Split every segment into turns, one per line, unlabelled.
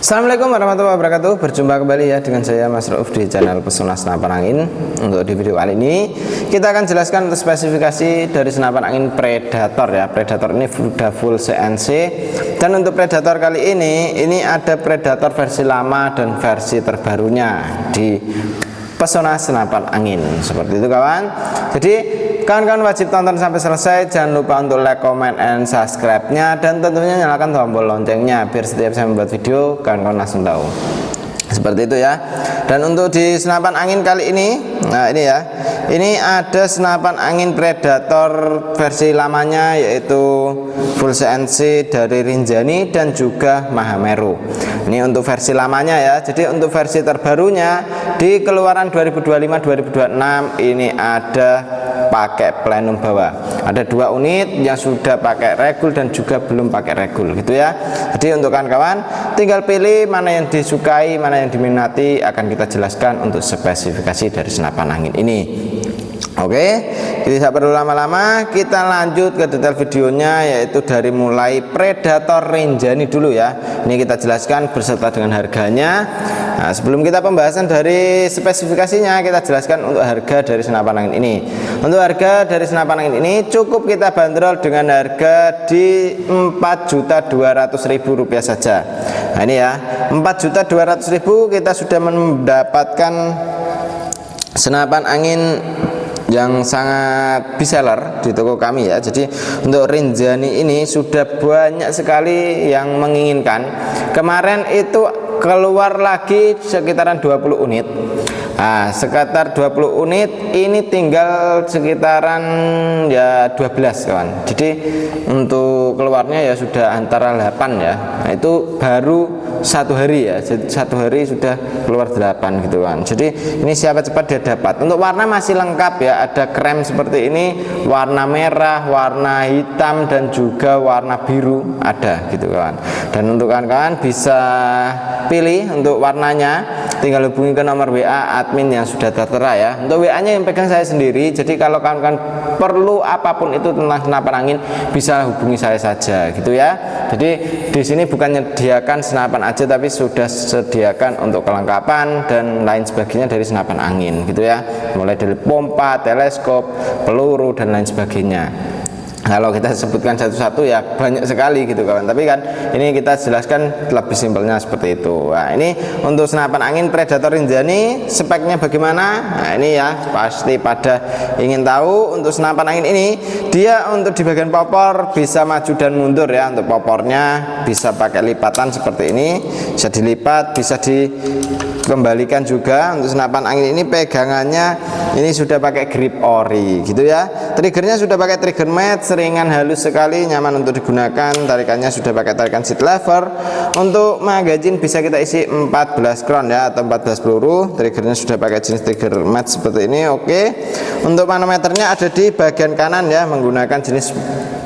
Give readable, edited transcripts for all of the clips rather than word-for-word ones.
Assalamualaikum warahmatullahi wabarakatuh. Berjumpa kembali ya dengan saya Mas Rauf di channel Pesona Senapan Angin. Untuk di video kali ini kita akan jelaskan untuk spesifikasi dari senapan angin Predator ya. Predator ini sudah full CNC. Dan untuk Predator kali ini ada Predator versi lama dan versi terbarunya di Pesona Senapan Angin. Seperti itu kawan. Jadi kawan-kawan wajib tonton sampai selesai. Jangan lupa untuk like, comment, and subscribe-nya, dan tentunya nyalakan tombol loncengnya biar setiap saya membuat video kawan-kawan langsung tahu. Seperti itu ya. Dan untuk di senapan angin kali ini, nah ini ya, ini ada senapan angin Predator versi lamanya yaitu full CNC dari Rinjani dan juga Mahameru. Ini untuk versi lamanya ya. Jadi untuk versi terbarunya di keluaran 2025-2026 ini ada pakai plenum bawah. Ada 2 unit yang sudah pakai regul dan juga belum pakai regul gitu ya. Jadi untuk kawan-kawan tinggal pilih mana yang disukai, mana yang diminati, akan kita jelaskan untuk spesifikasi dari senapan angin ini. Oke, jadi tidak perlu lama-lama, kita lanjut ke detail videonya, yaitu dari mulai Predator Rinjani dulu ya. Ini kita jelaskan beserta dengan harganya. Nah, sebelum kita pembahasan dari spesifikasinya, kita jelaskan untuk harga dari senapan angin ini. Untuk harga dari senapan angin ini cukup kita bandrol dengan harga di Rp4.200.000 saja. Nah ini ya, Rp4.200.000 kita sudah mendapatkan senapan angin yang sangat bestseller di toko kami ya. Jadi untuk Rinjani ini sudah banyak sekali yang menginginkan. Kemarin itu keluar lagi sekitaran 20 unit. Nah, sekitar 20 unit ini tinggal sekitaran ya 12 kawan. Jadi untuk keluarnya ya sudah antara 8 ya. Nah, itu baru 1 hari ya. Jadi 1 hari sudah keluar 8 gitu kan. Jadi ini siapa cepat dia dapat. Untuk warna masih lengkap ya. Ada krem seperti ini, warna merah, warna hitam, dan juga warna biru ada gitu kawan. Dan untuk kawan-kawan bisa pilih untuk warnanya, tinggal hubungi ke nomor WA admin yang sudah tertera ya. Untuk WA nya yang pegang saya sendiri. Jadi kalau kawan-kawan perlu apapun itu tentang senapan angin, bisa hubungi saya saja gitu ya. Jadi di sini bukan menyediakan senapan aja, tapi sudah sediakan untuk kelengkapan dan lain sebagainya dari senapan angin gitu ya. Mulai dari pompa, teleskop, peluru, dan lain sebagainya. Kalau kita sebutkan satu-satu ya banyak sekali gitu kawan. Tapi kan ini kita jelaskan lebih simpelnya seperti itu. Nah ini untuk senapan angin Predator Rinjani, speknya bagaimana? Nah ini ya pasti pada ingin tahu. Untuk senapan angin ini dia untuk di bagian popor bisa maju dan mundur ya. Untuk popornya bisa pakai lipatan seperti ini, bisa dilipat, bisa dikembalikan juga. Untuk senapan angin ini pegangannya ini sudah pakai grip ori gitu ya. Triggernya sudah pakai trigger mat, seringan halus sekali, nyaman untuk digunakan. Tarikannya sudah pakai tarikan seat lever. Untuk magazine bisa kita isi 14 crown ya, atau 14 peluru. Triggernya sudah pakai jenis trigger mat seperti ini. Oke. Untuk manometernya ada di bagian kanan ya, menggunakan jenis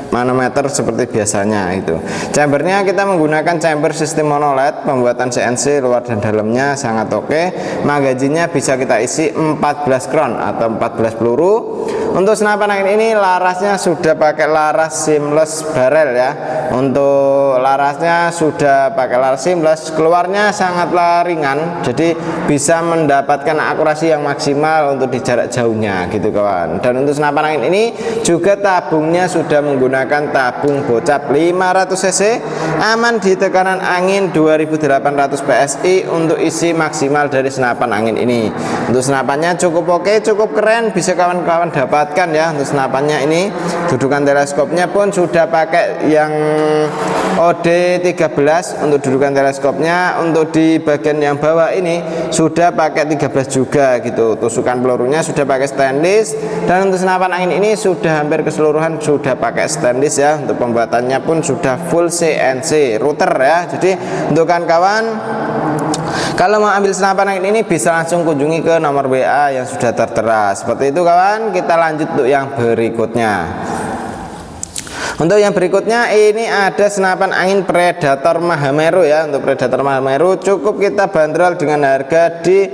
manometer seperti biasanya itu. Chambernya kita menggunakan chamber sistem monoled, pembuatan CNC luar dan dalamnya sangat oke. Magazinnya bisa kita isi 14 crown atau 14 peluru. Untuk senapan angin ini larasnya sudah pakai laras seamless barrel ya. Untuk larasnya sudah pakai laras seamless, keluarnya sangatlah ringan, jadi bisa mendapatkan akurasi yang maksimal untuk di jarak jauhnya gitu kawan. Dan untuk senapan angin ini juga tabungnya sudah menggunakan tabung bocap 500 cc, aman di tekanan angin 2800 PSI untuk isi maksimal dari senapan angin ini. Untuk senapannya cukup oke, cukup keren, bisa kawan-kawan dapatkan ya. Untuk senapannya ini dudukan teleskopnya pun sudah pakai yang OD13 untuk dudukan teleskopnya. Untuk di bagian yang bawah ini sudah pakai 13 juga gitu. Tusukan pelurunya sudah pakai stainless, dan untuk senapan angin ini sudah hampir keseluruhan sudah pakai stainless ya. Untuk pembuatannya pun sudah full CNC router ya. Jadi untuk kawan-kawan kalau mau ambil senapan angin ini bisa langsung kunjungi ke nomor WA yang sudah tertera. Seperti itu kawan. Kita lanjut untuk yang berikutnya. Untuk yang berikutnya ini ada senapan angin Predator Mahameru ya. Untuk Predator Mahameru cukup kita bandrol dengan harga di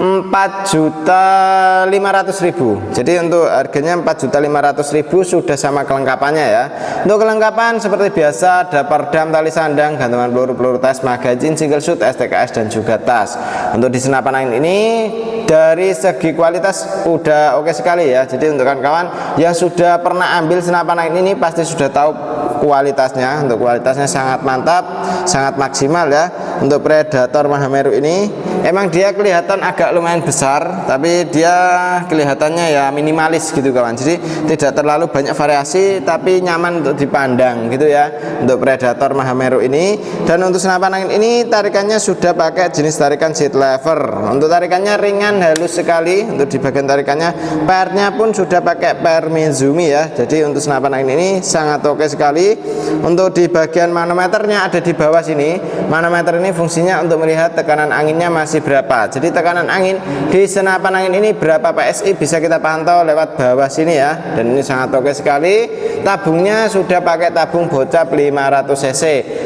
4.500.000. Jadi untuk harganya 4.500.000 sudah sama kelengkapannya ya. Untuk kelengkapan seperti biasa ada perdam, tali sandang, gantungan peluru tes, magazin, single shoot, STKS dan juga tas. Untuk di senapan angin ini dari segi kualitas udah oke sekali ya. Jadi untuk kawan-kawan yang sudah pernah ambil senapan angin ini pasti sudah tahu kualitasnya. Untuk kualitasnya sangat mantap, sangat maksimal ya. Untuk Predator Mahameru ini emang dia kelihatan agak lumayan besar, tapi dia kelihatannya ya minimalis gitu kawan. Jadi tidak terlalu banyak variasi, tapi nyaman untuk dipandang gitu ya untuk Predator Mahameru ini. Dan untuk senapan angin ini tarikannya sudah pakai jenis tarikan seat lever. Untuk tarikannya ringan, halus sekali. Untuk di bagian tarikannya, pernya pun sudah pakai per Mizumi ya. Jadi untuk senapan angin ini sangat oke sekali. Untuk di bagian manometernya ada di bawah sini. Manometer ini fungsinya untuk melihat tekanan anginnya masih berapa. Jadi tekanan angin di senapan angin ini berapa PSI bisa kita pantau lewat bawah sini ya. Dan ini sangat oke sekali. Tabungnya sudah pakai tabung bocap 500 cc.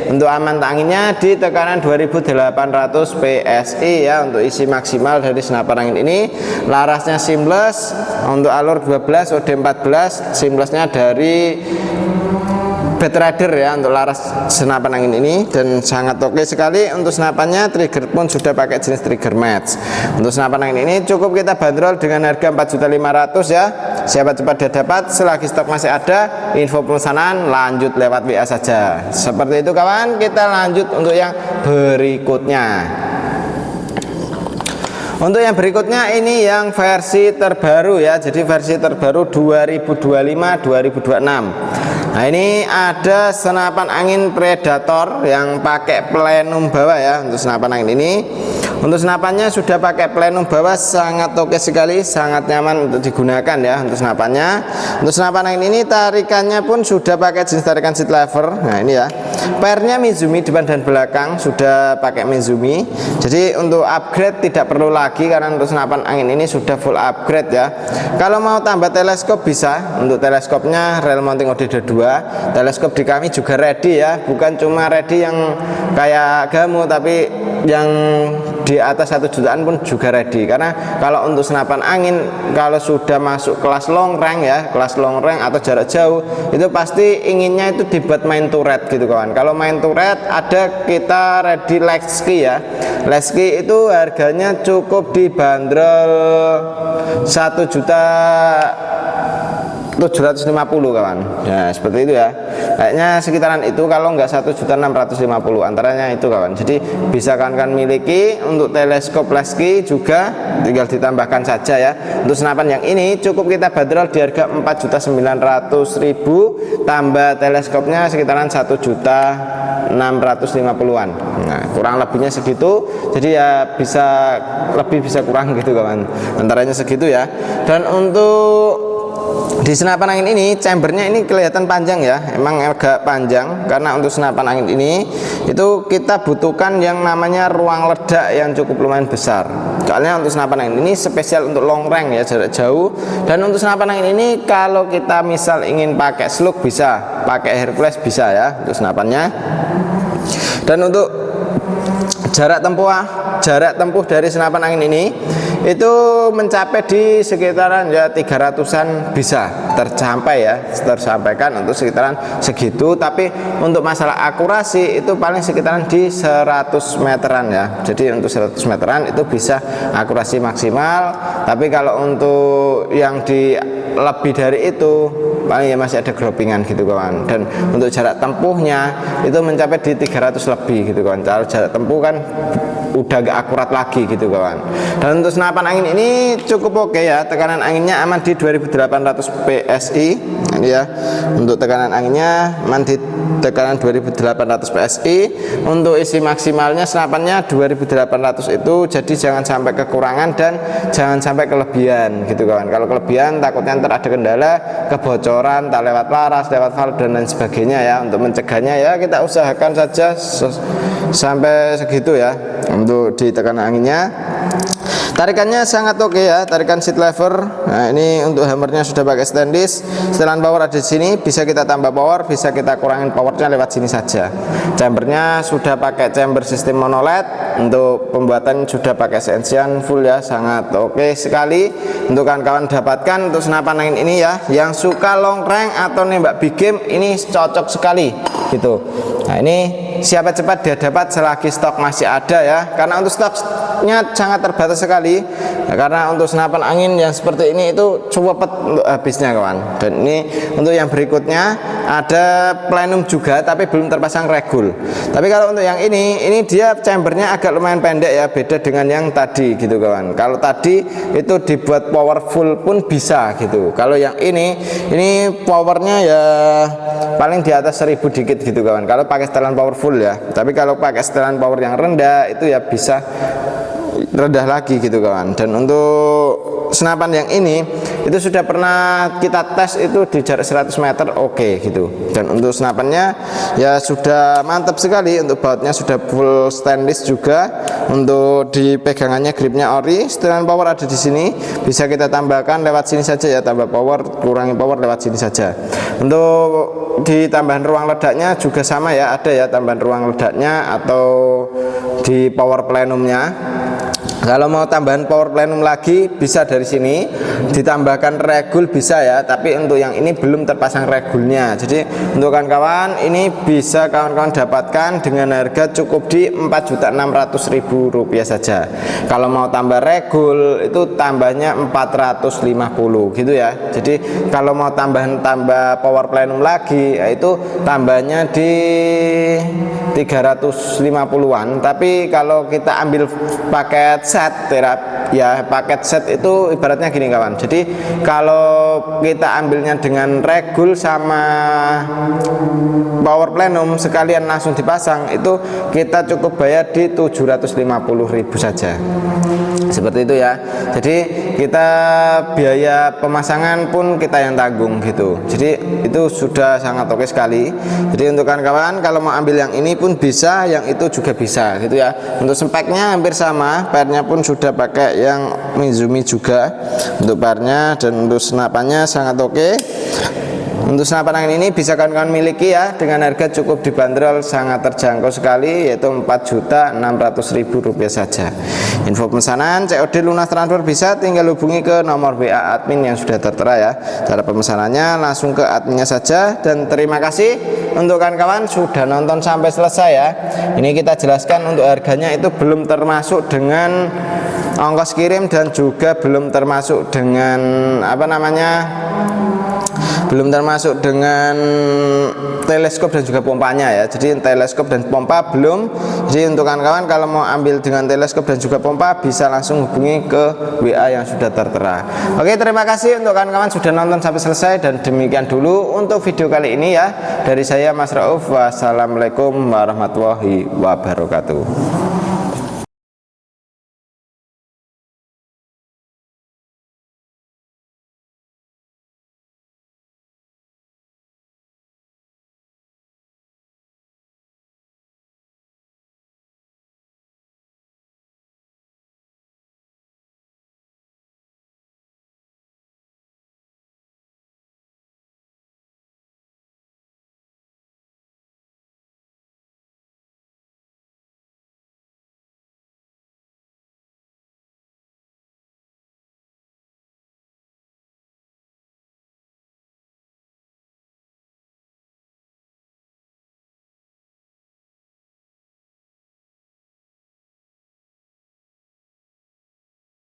Untuk aman anginnya di tekanan 2800 PSI ya. Untuk isi maksimal dari senapan angin ini. Larasnya seamless. Untuk alur 12 OD 14, seamlessnya dari Batrider ya untuk laras senapan angin ini. Dan sangat oke sekali untuk senapannya. Trigger pun sudah pakai jenis trigger match. Untuk senapan angin ini cukup kita bandrol dengan harga 4.500.000 ya. Siapa cepat dia dapat, selagi stok masih ada. Info pemesanan lanjut lewat WA saja. Seperti itu kawan. Kita lanjut untuk yang berikutnya. Untuk yang berikutnya ini yang versi terbaru ya. Jadi versi terbaru 2025-2026. Nah ini ada senapan angin Predator yang pakai plenum bawah ya. Untuk senapan angin ini, untuk senapannya sudah pakai plenum bawah, sangat oke sekali, sangat nyaman untuk digunakan ya. Untuk senapannya, untuk senapan angin ini tarikannya pun sudah pakai jenis tarikan seat lever. Nah ini ya, pernya Mizumi depan dan belakang sudah pakai Mizumi. Jadi untuk upgrade tidak perlu lagi karena untuk senapan angin ini sudah full upgrade ya. Kalau mau tambah teleskop bisa. Untuk teleskopnya rel mounting OD22. Teleskop di kami juga ready ya, bukan cuma ready yang kayak Gamu, tapi yang di atas 1 jutaan pun juga ready. Karena kalau untuk senapan angin kalau sudah masuk kelas long range ya, kelas long range atau jarak jauh, itu pasti inginnya itu dibuat main turret gitu kawan. Kalau main turret ada kita ready Lexki ya. Lexki itu harganya cukup dibanderol 1.750.000 kawan ya, seperti itu ya, kayaknya sekitaran itu, kalau enggak 1.650.000 antaranya itu kawan. Jadi bisa kawan-kawan miliki. Untuk teleskop Lexki juga tinggal ditambahkan saja ya. Untuk senapan yang ini cukup kita bandrol di harga 4.900.000 tambah teleskopnya sekitaran 1.650.000-an. Nah kurang lebihnya segitu. Jadi ya bisa lebih bisa kurang gitu kawan, antaranya segitu ya. Dan untuk di senapan angin ini chambernya ini kelihatan panjang ya, emang agak panjang karena untuk senapan angin ini itu kita butuhkan yang namanya ruang ledak yang cukup lumayan besar. Soalnya untuk senapan angin ini spesial untuk long range ya, jarak jauh. Dan untuk senapan angin ini kalau kita misal ingin pakai slug bisa, pakai Hercules bisa ya untuk senapannya. Dan untuk jarak tempuh dari senapan angin ini itu mencapai di sekitaran ya 300-an bisa tercapai ya, tersampaikan untuk sekitaran segitu. Tapi untuk masalah akurasi itu paling sekitaran di 100 meteran ya. Jadi untuk 100 meteran itu bisa akurasi maksimal. Tapi kalau untuk yang di lebih dari itu paling ya masih ada gropingan gitu kawan. Dan untuk jarak tempuhnya itu mencapai di 300 lebih gitu kawan. Kalau jarak tempuh kan udah gak akurat lagi gitu kawan. Dan untuk senapan angin ini cukup oke ya, tekanan anginnya aman di 2800 PSI ini ya. Untuk tekanan anginnya aman di tekanan 2800 PSI. Untuk isi maksimalnya senapannya 2800 itu, jadi jangan sampai kekurangan dan jangan sampai kelebihan gitu kawan. Kalau kelebihan takutnya ntar ada kendala kebocoran, tak lewat laras, lewat valve dan lain sebagainya ya. Untuk mencegahnya ya kita usahakan saja sampai segitu ya untuk di tekanan anginnya. Tarikannya sangat oke ya, tarikan seat lever. Nah, ini untuk hammernya sudah pakai stainless. Setelan power ada di sini, bisa kita tambah power, bisa kita kurangin powernya lewat sini saja. Chambernya sudah pakai chamber sistem mono LED. Untuk pembuatan sudah pakai CNC full ya, sangat oke sekali. Untuk kawan-kawan dapatkan untuk senapan angin ini ya, yang suka long range atau nembak big game ini cocok sekali gitu. Nah, ini siapa cepat dia dapat selagi stok masih ada ya, karena untuk stoknya sangat terbatas sekali ya, karena untuk senapan angin yang seperti ini itu cepet untuk habisnya kawan. Dan ini untuk yang berikutnya ada plenum juga tapi belum terpasang regul. Tapi kalau untuk yang ini dia chambernya agak lumayan pendek ya, beda dengan yang tadi gitu kawan. Kalau tadi itu dibuat powerful pun bisa gitu. Kalau yang ini powernya ya paling di atas 1000 dikit gitu kawan, kalau pakai setelan powerful ya. Tapi kalau pakai setelan power yang rendah itu ya bisa rendah lagi gitu kawan. Dan untuk senapan yang ini itu sudah pernah kita tes itu di jarak 100 meter oke gitu. Dan untuk senapannya ya sudah mantap sekali, untuk bautnya sudah full stainless juga. Untuk di pegangannya gripnya ori, setelan power ada di sini, bisa kita tambahkan lewat sini saja ya, tambah power, kurangi power lewat sini saja. Untuk di tambahan ruang ledaknya juga sama ya, ada ya tambahan ruang ledaknya atau di power plenumnya. Kalau mau tambahan power plenum lagi bisa dari sini, ditambahkan regul bisa ya, tapi untuk yang ini belum terpasang regulnya. Jadi untuk kawan-kawan ini bisa kawan-kawan dapatkan dengan harga cukup di Rp4.600.000 saja. Kalau mau tambah regul itu tambahnya 450 gitu ya. Jadi kalau mau tambah power plenum lagi itu tambahnya di 350-an. Tapi kalau kita ambil paket set ya, paket set itu ibaratnya gini kawan. Jadi kalau kita ambilnya dengan regul sama power plenum sekalian langsung dipasang, itu kita cukup bayar di 750.000 saja. Seperti itu ya. Jadi kita biaya pemasangan pun kita yang tanggung gitu. Jadi itu sudah sangat oke sekali. Jadi untuk kawan-kawan kalau mau ambil yang ini pun bisa, yang itu juga bisa gitu ya. Untuk speknya hampir sama, pernya pun sudah pakai yang Mizumi juga untuk parnya. Dan untuk senapannya sangat oke. Untuk senapan angin ini bisa kawan-kawan miliki ya, dengan harga cukup dibanderol sangat terjangkau sekali, yaitu Rp4.600.000 saja. Info pemesanan COD lunas transfer bisa, tinggal hubungi ke nomor WA admin yang sudah tertera ya. Cara pemesanannya langsung ke adminnya saja. Dan terima kasih untuk kawan-kawan sudah nonton sampai selesai ya. Ini kita jelaskan untuk harganya itu belum termasuk dengan ongkos kirim dan juga belum termasuk dengan belum termasuk dengan teleskop dan juga pompanya ya. Jadi teleskop dan pompa belum. Jadi untuk kawan-kawan kalau mau ambil dengan teleskop dan juga pompa bisa langsung hubungi ke WA yang sudah tertera. Oke, terima kasih untuk kawan-kawan sudah nonton sampai selesai. Dan demikian dulu untuk video kali ini ya, dari saya Mas Rauf. Wassalamualaikum warahmatullahi wabarakatuh.